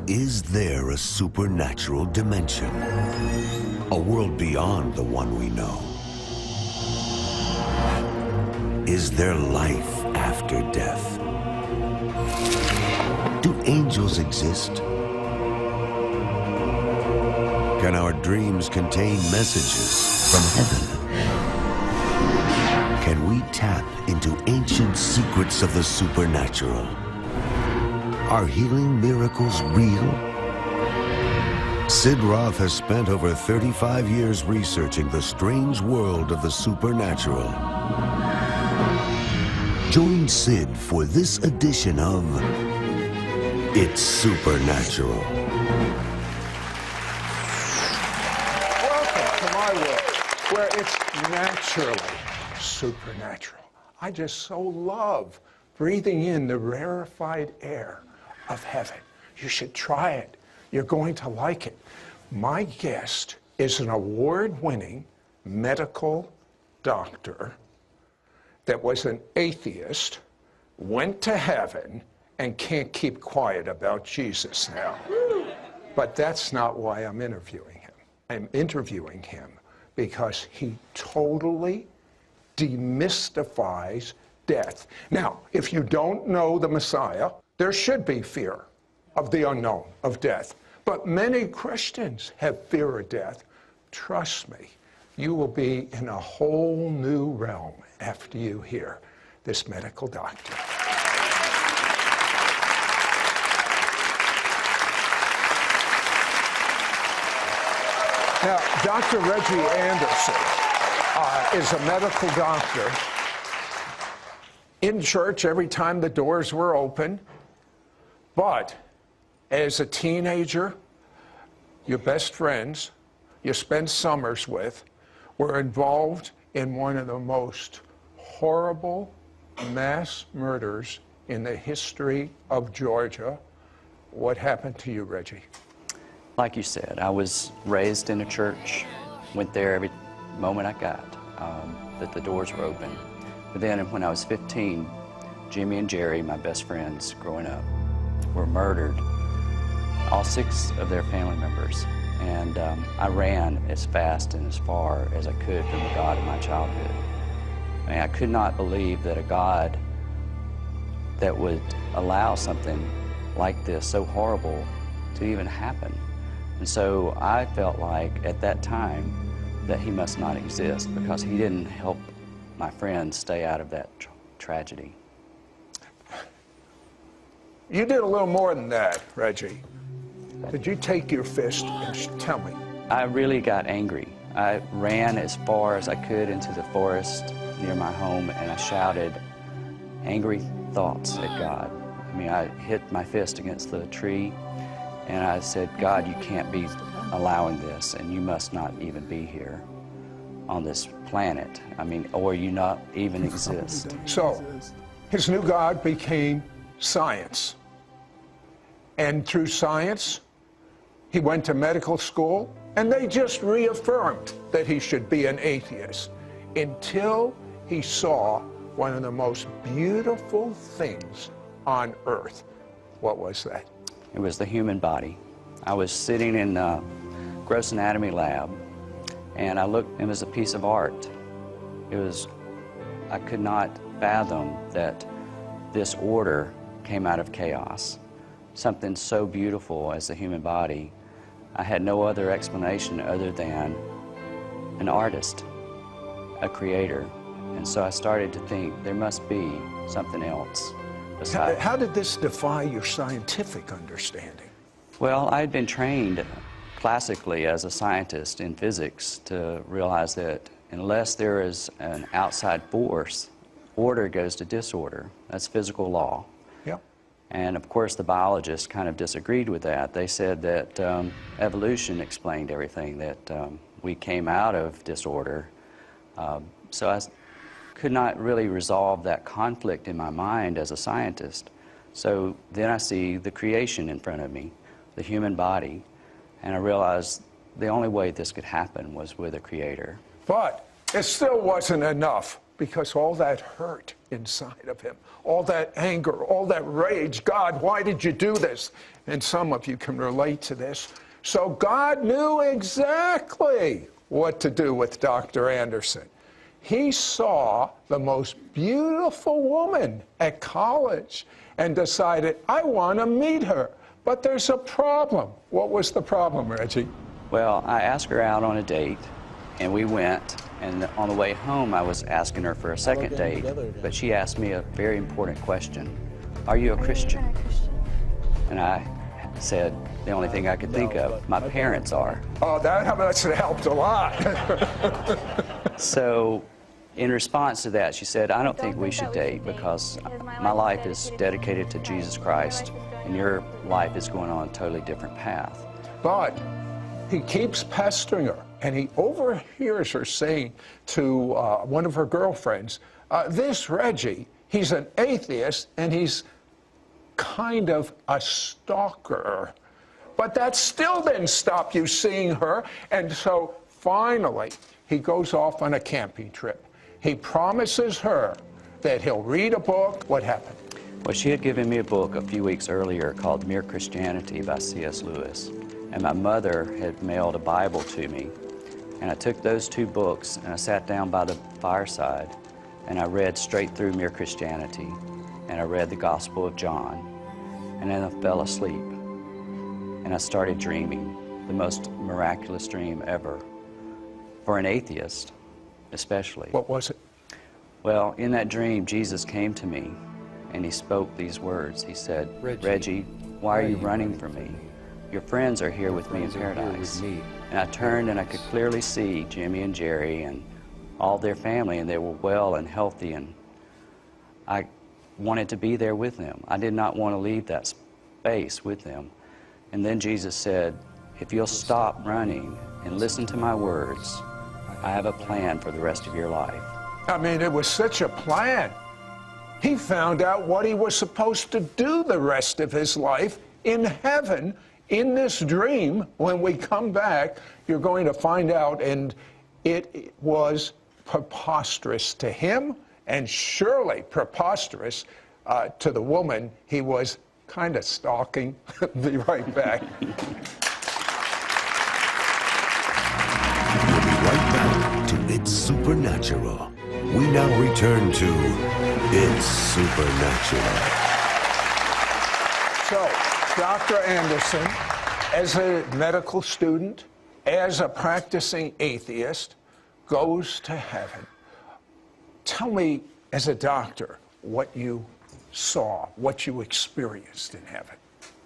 Is there a supernatural dimension? A world beyond the one we know? Is there life after death? Do angels exist? Can our dreams contain messages from heaven? Can we tap into ancient secrets of the supernatural? Are healing miracles real? Sid Roth has spent over 35 years researching the strange world of the supernatural. Join Sid for this edition of It's Supernatural. Welcome to my world, where it's naturally supernatural. I just so love breathing in the rarefied air of heaven. You should try it. You're going to like it. My guest is an award-winning medical doctor that was an atheist, went to heaven, and can't keep quiet about Jesus now. But that's not why I'm interviewing him. I'm interviewing him because he totally demystifies death. Now, if you don't know the Messiah, there should be fear of the unknown, of death. But many Christians have fear of death. Trust me, you will be in a whole new realm after you hear this medical doctor. Now, Dr. Reggie Anderson is a medical doctor in church every time the doors were open. But as a teenager, your best friends you spent summers with were involved in one of the most horrible mass murders in the history of Georgia. What happened to you, Reggie? Like you said, I was raised in a church, went there every moment I got, that the doors were open. But then when I was 15, Jimmy and Jerry, my best friends growing up, were murdered, all 6 of their family members. And I ran as fast and as far as I could from the God of my childhood. I mean, I could not believe that a God that would allow something like this, so horrible, to even happen. And so I felt like at that time that he must not exist because he didn't help my friends stay out of that tragedy. You did a little more than that, Reggie. Did you take your fist and tell me? I really got angry. I ran as far as I could into the forest near my home, and I shouted angry thoughts at God. I mean, I hit my fist against the tree, and I said, God, you can't be allowing this, and you must not even be here on this planet. I mean, or you not even exist. So, his new God became science. And through science, he went to medical school, and they just reaffirmed that he should be an atheist until he saw one of the most beautiful things on earth. What was that? It was the human body. I was sitting in a gross anatomy lab, and I looked, it was a piece of art. I could not fathom that this order came out of chaos. Something so beautiful as the human body. I had no other explanation other than an artist, a creator. And so I started to think there must be something else besides. How did this defy your scientific understanding? Well, I had been trained classically as a scientist in physics to realize that unless there is an outside force, order goes to disorder. That's physical law. Yep. And of course the biologists kind of disagreed with that. They said that evolution explained everything, that we came out of disorder. So I could not really resolve that conflict in my mind as a scientist. So then I see the creation in front of me, the human body, and I realized the only way this could happen was with a creator. But it still wasn't enough because all that hurt inside of him, all that anger, all that rage, God, why did you do this? And some of you can relate to this. So God knew exactly what to do with Dr. Anderson. He saw the most beautiful woman at college and decided, I want to meet her. But there's a problem. What was the problem, Reggie? Well, I asked her out on a date, and we went. And on the way home, I was asking her for a second date, but she asked me a very important question. Are you a Christian? And I said the only thing I could think of, my parents are. Oh, that must have helped a lot. So in response to that, she said, I don't think we should date because my life is dedicated to Jesus Christ, and your life is going on a totally different path. But he keeps pestering her, and he overhears her saying to one of her girlfriends, this Reggie, he's an atheist, and he's kind of a stalker. But that still didn't stop you seeing her, and so finally, he goes off on a camping trip. He promises her that he'll read a book. What happened? Well, she had given me a book a few weeks earlier called Mere Christianity by C.S. Lewis. And my mother had mailed a Bible to me. And I took those two books and I sat down by the fireside and I read straight through Mere Christianity. And I read the Gospel of John. And then I fell asleep. And I started dreaming, the most miraculous dream ever. For an atheist, especially. What was it? Well, in that dream, Jesus came to me and he spoke these words. He said, Reggie, why are you running from me? Your friends are here with me in paradise. And I turned and I could clearly see Jimmy and Jerry and all their family, and they were well and healthy, and I wanted to be there with them. I did not want to leave that space with them. And then Jesus said, if you'll stop running and listen to my words, I have a plan for the rest of your life. I mean, it was such a plan. He found out what he was supposed to do the rest of his life in heaven. In this dream, when we come back, you're going to find out, and it was preposterous to him, and surely preposterous to the woman he was kind of stalking. Be right back. We'll be right back to It's Supernatural. We now return to It's Supernatural. So, Dr. Anderson, as a medical student, as a practicing atheist, goes to heaven. Tell me, as a doctor, what you saw, what you experienced in heaven.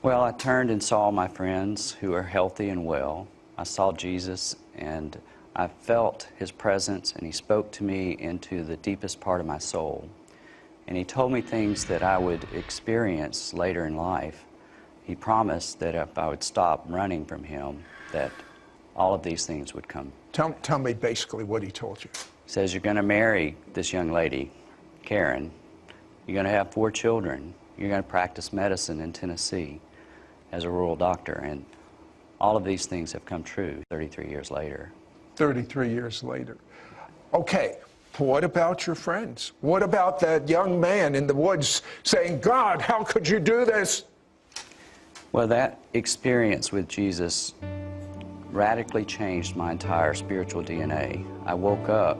Well, I turned and saw my friends who are healthy and well. I saw Jesus, and I felt his presence, and he spoke to me into the deepest part of my soul. And he told me things that I would experience later in life. He promised that if I would stop running from him, that all of these things would come. Tell me basically what he told you. He says, you're going to marry this young lady, Karen. You're going to have 4 children. You're going to practice medicine in Tennessee as a rural doctor. And all of these things have come true 33 years later. 33 years later. Okay, what about your friends? What about that young man in the woods saying, God, how could you do this? Well, that experience with Jesus radically changed my entire spiritual DNA. I woke up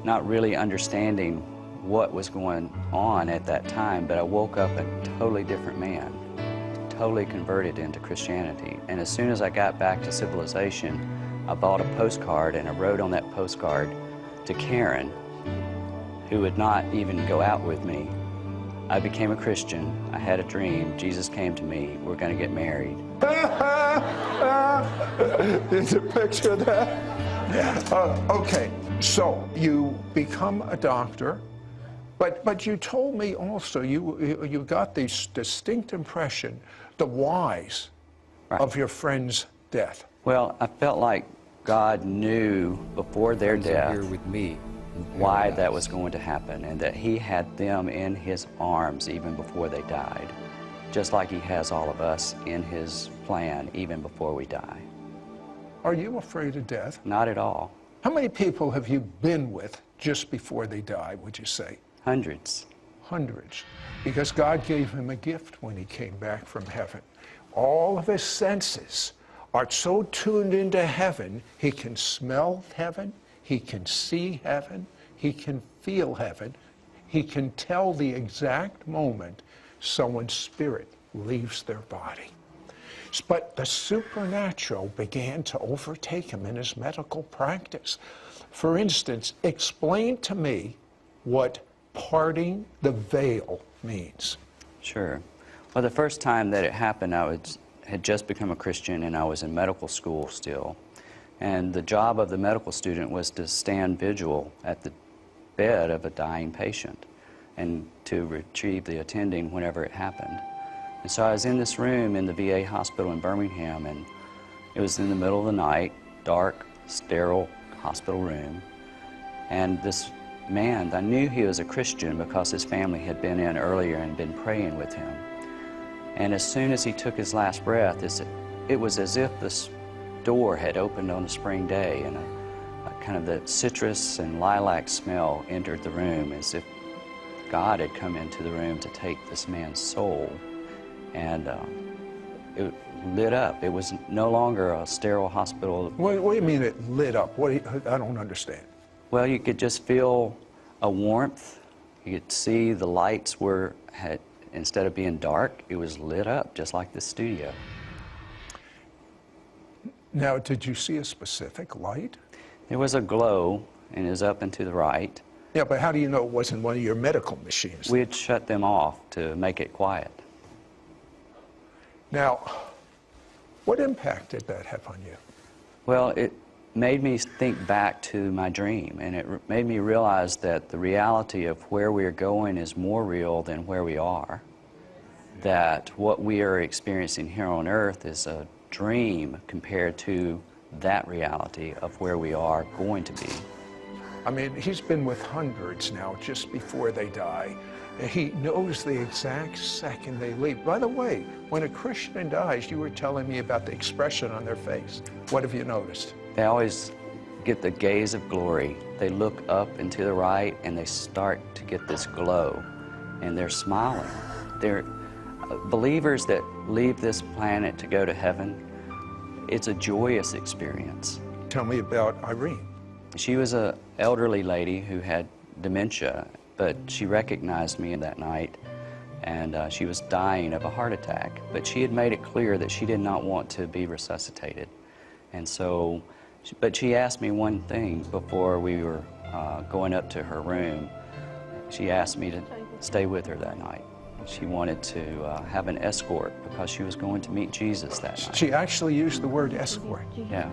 not really understanding what was going on at that time, but I woke up a totally different man, totally converted into Christianity. And as soon as I got back to civilization, I bought a postcard and I wrote on that postcard to Karen, who would not even go out with me. I became a Christian. I had a dream. Jesus came to me. We're going to get married. Did you picture that? Yeah. Okay, so you become a doctor, but you told me also you got this distinct impression, the whys of your friend's death. Well, I felt like God knew before their death why that was going to happen, and that he had them in his arms even before they died, just like he has all of us in his plan even before we die. Are you afraid of death? Not at all. How many people have you been with just before they died, would you say? Hundreds. Hundreds. Because God gave him a gift when he came back from heaven. All of his senses are so tuned into heaven, he can smell heaven, he can see heaven, he can feel heaven, he can tell the exact moment someone's spirit leaves their body. But the supernatural began to overtake him in his medical practice. For instance, explain to me what parting the veil means. Sure. Well, the first time that it happened, had just become a Christian, and I was in medical school still. And the job of the medical student was to stand vigil at the bed of a dying patient and to retrieve the attending whenever it happened. And so I was in this room in the VA hospital in Birmingham, and it was in the middle of the night, dark, sterile hospital room. And this man, I knew he was a Christian because his family had been in earlier and been praying with him. And as soon as he took his last breath, it was as if this door had opened on a spring day, and a kind of the citrus and lilac smell entered the room, as if God had come into the room to take this man's soul. And it lit up. It was no longer a sterile hospital. What do you mean it lit up? I don't understand. Well, you could just feel a warmth. You could see the lights instead of being dark, it was lit up, just like the studio. Now, did you see a specific light? There was a glow, and it was up and to the right. Yeah, but how do you know it wasn't one of your medical machines? We had shut them off to make it quiet. Now, what impact did that have on you? Well, it made me think back to my dream, and it made me realize that the reality of where we are going is more real than where we are. That what we are experiencing here on earth is a dream compared to that reality of where we are going to be. I mean, he's been with hundreds now just before they die. He knows the exact second they leave. By the way, when a Christian dies, you were telling me about the expression on their face. What have you noticed? They always get the gaze of glory. They look up and to the right, and they start to get this glow, and they're smiling. They're believers that leave this planet to go to heaven. It's a joyous experience. Tell me about Irene. She was an elderly lady who had dementia, but she recognized me that night, and she was dying of a heart attack. But she had made it clear that she did not want to be resuscitated. And so, but she asked me one thing before we were going up to her room. She asked me to stay with her that night. She wanted to have an escort because she was going to meet Jesus that night. She actually used the word escort. Yeah.